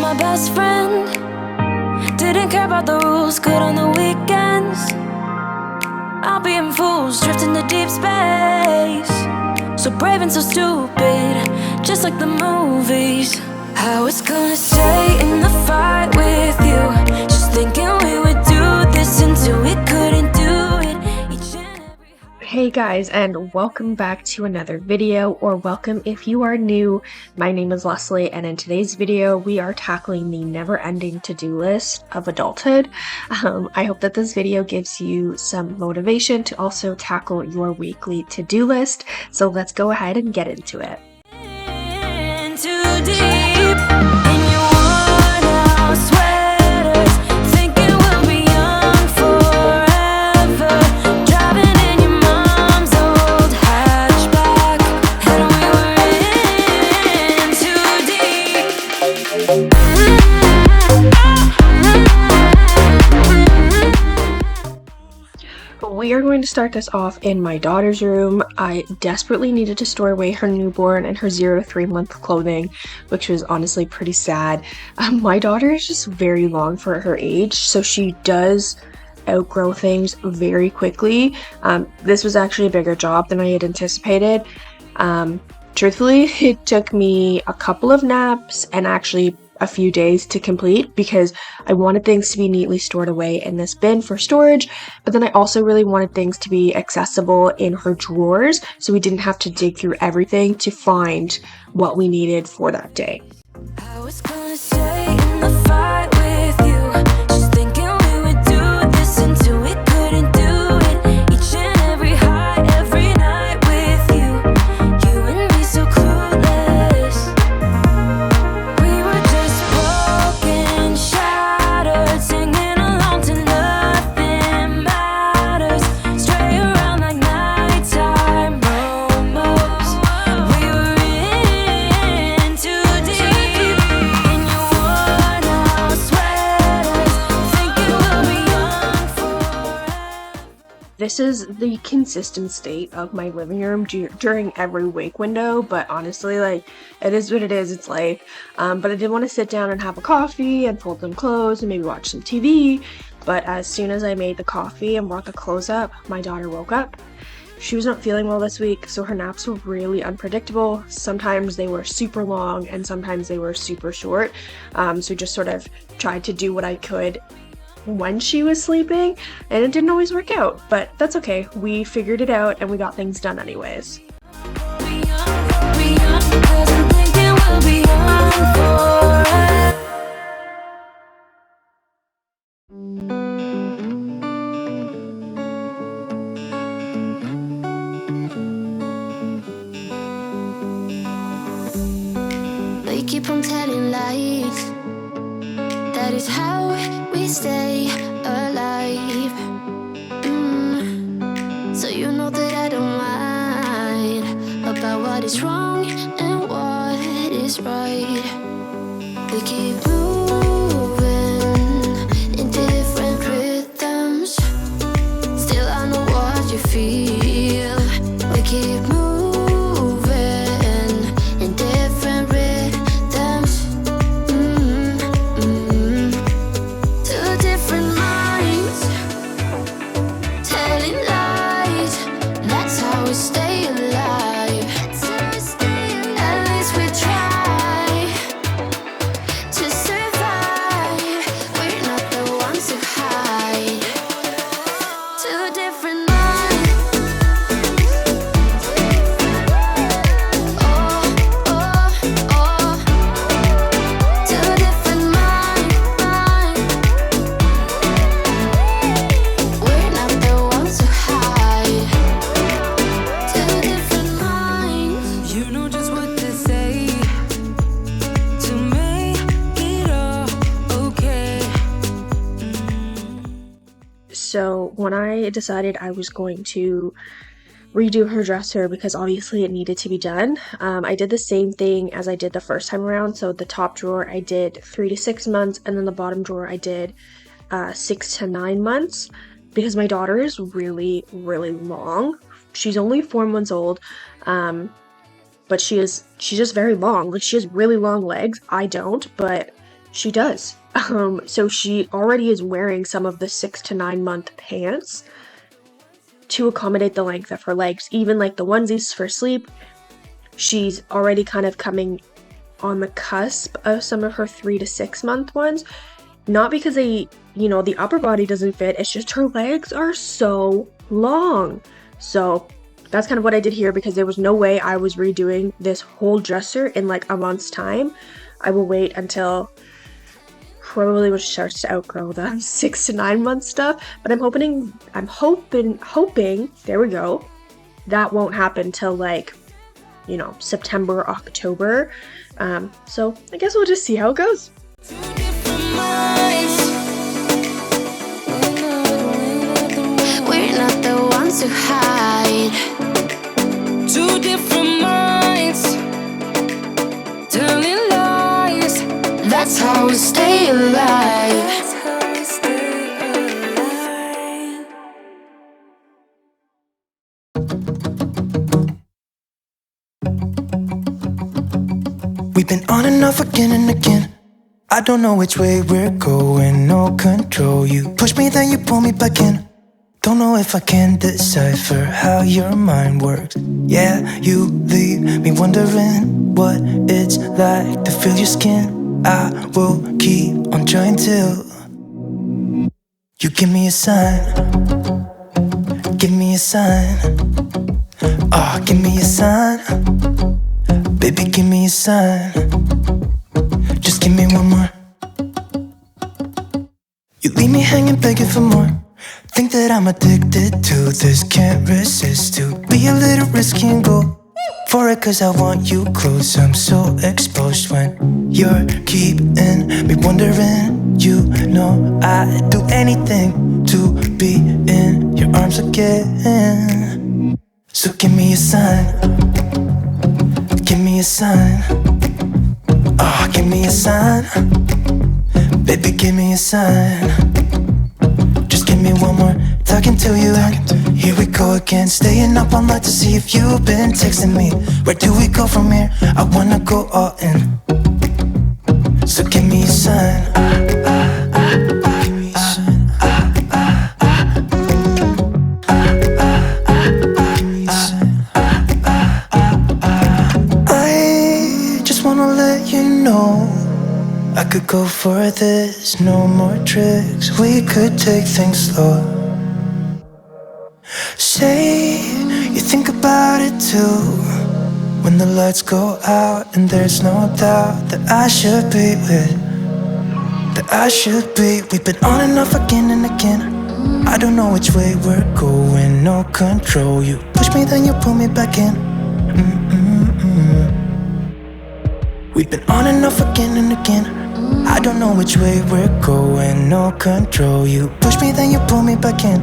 my best friend. Didn't care about the rules, good on the weekends. I'll be in fools, drifting to deep space. So brave and so stupid, just like the movies. I was gonna stay in the fight with you, just thinking we would do this until we couldn't do it. Hey guys, and welcome back to another video, or welcome if you are new. My name is Leslie, and in today's video we are tackling the never-ending to-do list of adulthood. I hope that this video gives you some motivation to also tackle your weekly to-do list, so let's go ahead and get into it. Too deep in your worn-out sweaters, thinking we'll be young forever, driving in your mom's old hatchback, and we were in too deep. We are going to start this off in my daughter's room. I desperately needed to store away her newborn and her 0 to 3 month clothing, which was honestly pretty sad. My daughter is just very long for her age, so she does outgrow things very quickly. This was actually a bigger job than I had anticipated. Truthfully, it took me a couple of naps and actually a few days to complete because I wanted things to be neatly stored away in this bin for storage, but then I also really wanted things to be accessible in her drawers so we didn't have to dig through everything to find what we needed for that day. I was gonna stay in the fight with you, just thinking we would do this until we couldn't do it. Each and every high, every night with you, you and me so clueless. We were just broken, shattered, singing along to nothing matters. Stray around like nighttime momos. We were in too deep in your worn-out sweaters, thinking we'll be young forever. This is the consistent state of my living room during every wake window, but honestly, like, it is what it is, it's life. But I did want to sit down and have a coffee and fold some clothes and maybe watch some TV, but as soon as I made the coffee and brought the clothes up, my daughter woke up. She was not feeling well this week, so her naps were really unpredictable. Sometimes they were super long and sometimes they were super short, so just sort of tried to do what I could when she was sleeping, and it didn't always work out, but that's okay. We figured it out and we got things done anyways. We young, 'cause I'm thinking we'll be young forever. They keep on telling lies. That is how we stay alive. So you know that I don't mind about what is wrong and what is right. We keep moving in different rhythms. Still I know what you feel. We keep moving in different rhythms. Two different minds telling lies. That's how we stay alive. At least we try to survive. We're not the ones who hide. Two different minds. Oh, oh, oh. Two different minds. We're not the ones who hide. Two different minds. You know just what to say to make it all okay. So when I decided I was going to redo her dresser because obviously it needed to be done, I did the same thing as I did the first time around. So the top drawer I did 3 to 6 months, and then the bottom drawer I did 6 to 9 months, because my daughter is really, really long. She's only 4 months old, but she's just very long. Like, she has really long legs. I don't, but She does. So she already is wearing some of the 6 to 9 month pants to accommodate the length of her legs. Even like the onesies for sleep, she's already kind of coming on the cusp of some of her 3 to 6 month ones. Not because the upper body doesn't fit, it's just her legs are so long. So that's kind of what I did here, because there was no way I was redoing this whole dresser in like a month's time. I will wait until probably when she starts to outgrow the 6 to 9 month stuff, but I'm hoping, there we go, that won't happen till like, September, October. So I guess we'll just see how it goes. We're not the ones to hide. Two different minds, telling lies. That's how we stay alive. That's how we stay alive. We've been on and off again and again. I don't know which way we're going, no control. You push me, then you pull me back in. Don't know if I can decipher how your mind works. Yeah, you leave me wondering what it's like to feel your skin. I will keep on trying till you give me a sign. Give me a sign. Oh, give me a sign. Baby, give me a sign. Just give me one more. You leave me hanging, begging for more. Think that I'm addicted to this, can't resist to be a little risky and go for it, cause I want you close. I'm so exposed when you're keeping me wondering. You know I'd do anything to be in your arms again. So give me a sign. Give me a sign. Oh, give me a sign. Baby, give me a sign. Just give me one more, talking to you, and here we go again. Staying up all night to see if you've been texting me. Where do we go from here? I wanna go all in. So give me a sign. Give me a sign. I just wanna let you know I could go for this, no more tricks. We could take things slow. Say you think about it too. When the lights go out and there's no doubt that I should be with, that I should be. We've been on and off again and again. I don't know which way we're going, no control. You push me, then you pull me back in. We've been on and off again and again. I don't know which way we're going, no control. You push me, then you pull me back in.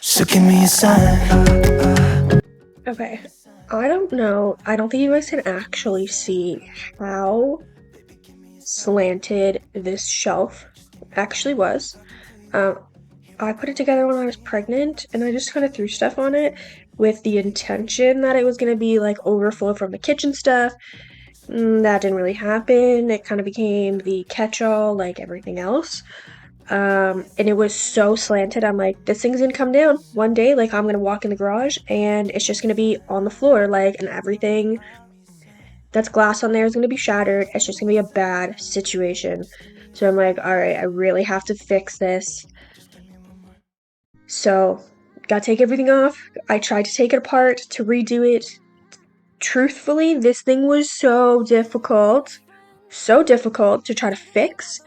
So give me a sign. Okay, I don't know. I don't think you guys can actually see how slanted this shelf actually was. I put it together when I was pregnant, and I just kind of threw stuff on it with the intention that it was going to be like overflow from the kitchen stuff. That didn't really happen. It kind of became the catch-all like everything else. And it was so slanted. I'm like, this thing's gonna come down one day. Like, I'm gonna walk in the garage and it's just gonna be on the floor, like, and everything that's glass on there is gonna be shattered. It's just gonna be a bad situation. So I'm like, all right, I really have to fix this. So, gotta take everything off. I tried to take it apart to redo it. Truthfully, this thing was so difficult to try to fix,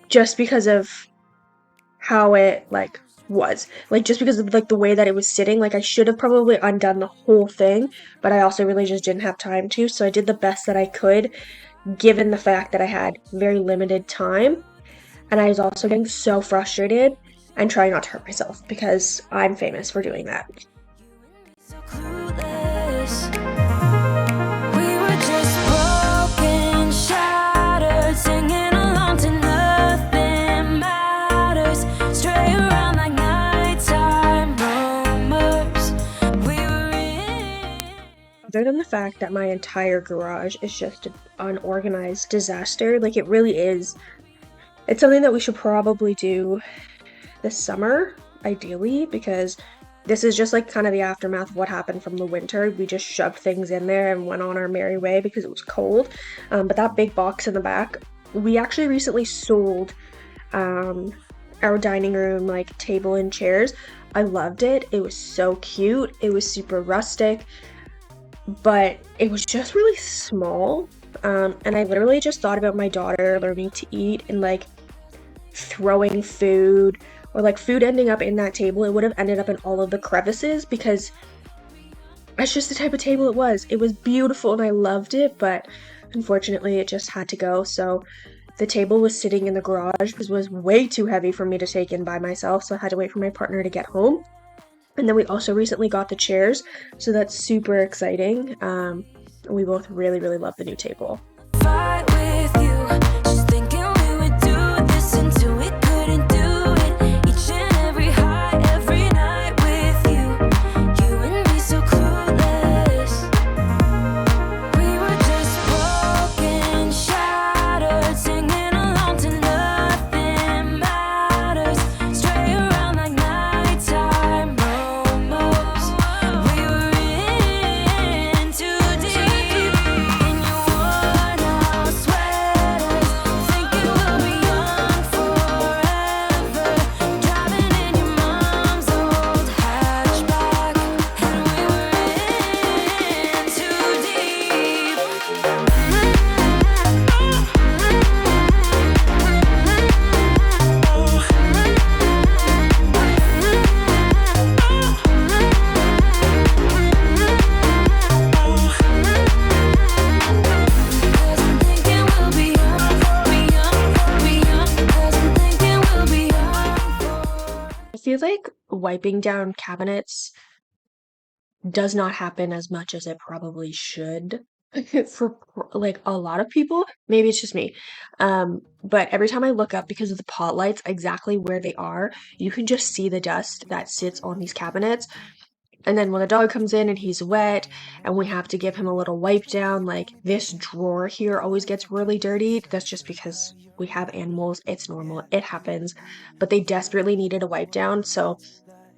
just because of how it was, just because of the way that it was sitting. I should have probably undone the whole thing, but I also really just didn't have time to, so I did the best that I could given the fact that I had very limited time. And I was also getting so frustrated and trying not to hurt myself, because I'm famous for doing that. So clueless. We were just broken, shattered, singing along to nothing matters. Stray around like nighttime rumors. We were in. other than the fact that my entire garage is just an unorganized disaster, like it really is. It's something that we should probably do this summer, ideally, because this is just like kind of the aftermath of what happened from the winter. We just shoved things in there and went on our merry way because it was cold. But that big box in the back, we actually recently sold our dining room like table and chairs. I loved it. It was so cute. It was super rustic, but it was just really small. And I literally just thought about my daughter learning to eat and like throwing food or like food ending up in that table. It would have ended up in all of the crevices because that's just the type of table it was. It was beautiful and I loved it, but unfortunately it just had to go. So the table was sitting in the garage because it was way too heavy for me to take in by myself, so I had to wait for my partner to get home. And then we also recently got the chairs, so that's super exciting. We both really, really love the new table. Fight with you, just thinking we would do this until we couldn't do it. Each and every high, every night with you, you and me so clueless. We were just broken, shattered, singing along to nothing matters. Stray around like nighttime momos. We were in too deep in your worn out sweaters, thinking we'll be young forever. Driving in your mom's old hatchback, and we were in too deep. Cause I'm thinking we'll be young, cause I'm thinking we'll be young. I feel like wiping down cabinets does not happen as much as it probably should for like a lot of people. Maybe it's just me. But every time I look up because of the pot lights exactly where they are, you can just see the dust that sits on these cabinets. And then when the dog comes in and he's wet and we have to give him a little wipe down, like this drawer here always gets really dirty. That's just because we have animals. It's normal. It happens. But they desperately needed a wipe down. So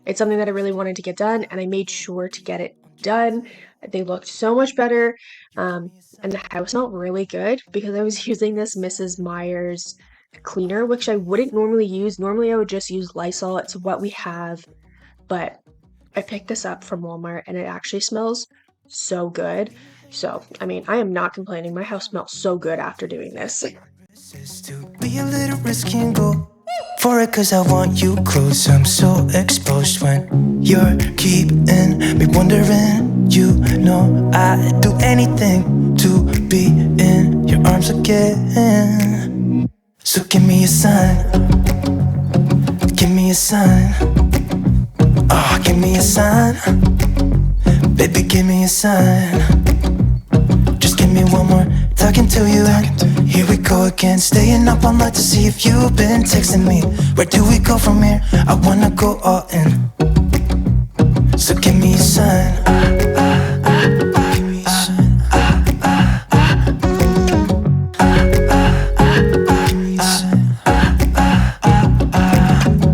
it's something that I really wanted to get done and I made sure to get it done. They looked so much better. And the house smelled really good because I was using this Mrs. Meyer's cleaner, which I wouldn't normally use. Normally I would just use Lysol. It's what we have. But I picked this up from Walmart and it actually smells so good. So, I mean, I am not complaining. My house smells so good after doing this. Is to be a little risky and go for it, cause I want you close. I'm so exposed when you're keeping me wondering. You know I'd do anything to be in your arms again. So give me a sign, give me a sign. Oh, give me a sign, baby, give me a sign. Just give me one more talking to you, and here we go again. Staying up all night to see if you've been texting me. Where do we go from here? I wanna go all in. So give me a sign. Give me a sign.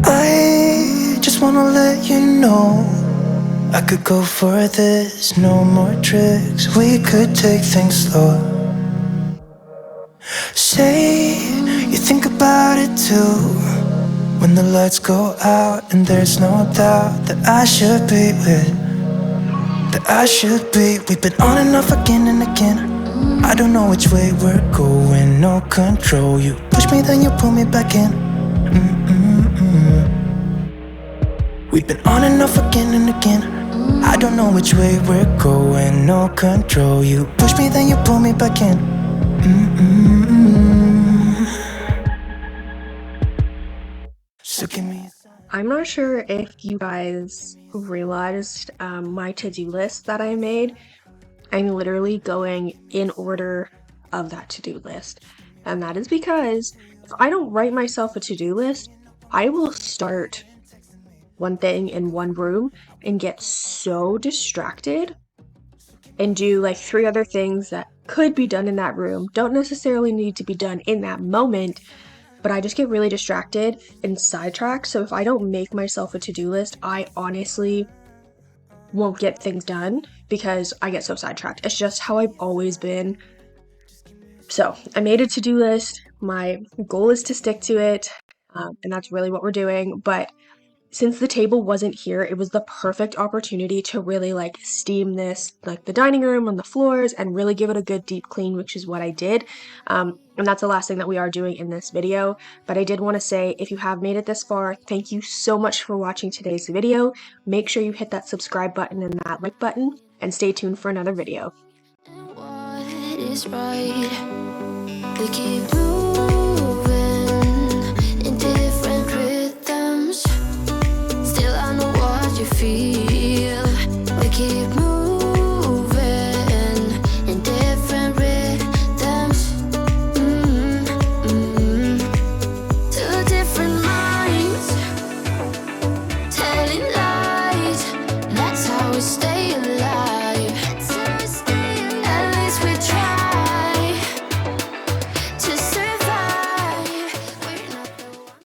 I just wanna let you know I could go for this, no more tricks. We could take things slow. Say you think about it too. When the lights go out and there's no doubt that I should be with, that I should be. We've been on and off again and again. I don't know which way we're going, no control. You push me, then you pull me back in. We've been on and off again and again. I don't know which way we're going, no control. You push me, then you pull me back in. So give me a sign. I'm not sure if you guys realized my to-do list that I made. I'm literally going in order of that to-do list. And that is because if I don't write myself a to-do list, I will start one thing in one room and get so distracted and do like 3 other things that could be done in that room. Don't necessarily need to be done in that moment, but I just get really distracted and sidetracked. So if I don't make myself a to-do list, I honestly won't get things done because I get so sidetracked. It's just how I've always been. So I made a to-do list. My goal is to stick to it, and that's really what we're doing. But since the table wasn't here, it was the perfect opportunity to really like steam this, like the dining room and the floors, and really give it a good deep clean, which is what I did. And that's the last thing that we are doing in this video. But I did want to say, if you have made it this far, thank you so much for watching today's video. Make sure you hit that subscribe button and that like button, and stay tuned for another video. And what is right? We keep moving.